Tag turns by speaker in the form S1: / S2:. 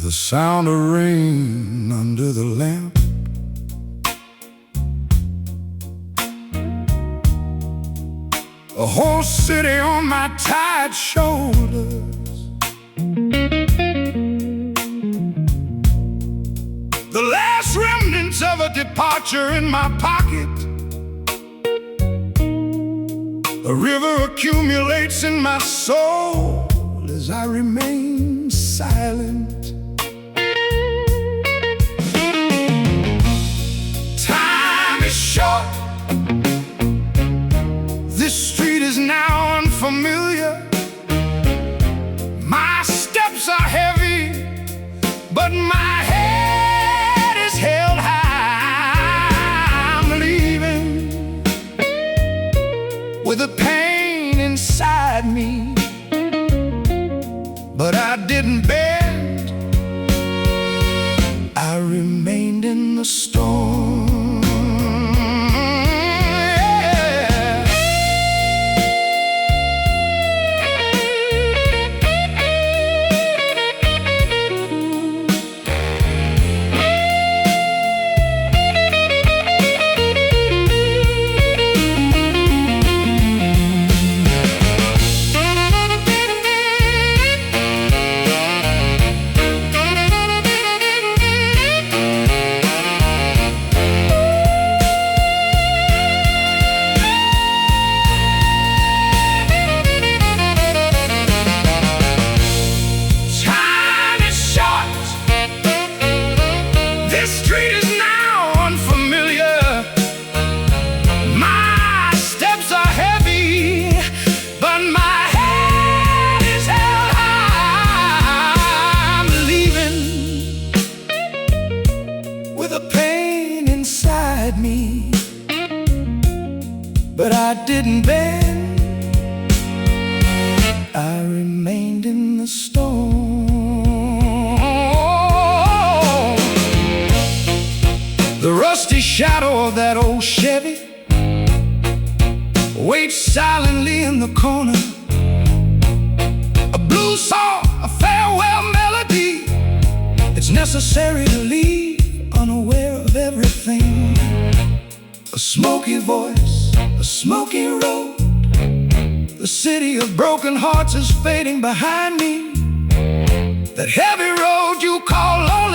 S1: the sound of rain under the lamp. A whole city on my tired shoulders. The last remnants of a departure in my pocket. A river accumulates in my soul as I remain silent. Time is short. This street is now unfamiliar. My steps are heavy, but my head is held high. I'm leaving with a pain inside me, but I didn't bend. I remained in the storm. But I didn't bend. I remained in the storm. The rusty shadow of that old Chevy waits silently in the corner. A blues song, a farewell melody. It's necessary to leave unaware of everything. A smoky voice, a smoky road. The city of broken hearts is fading behind me. That heavy road you call lonely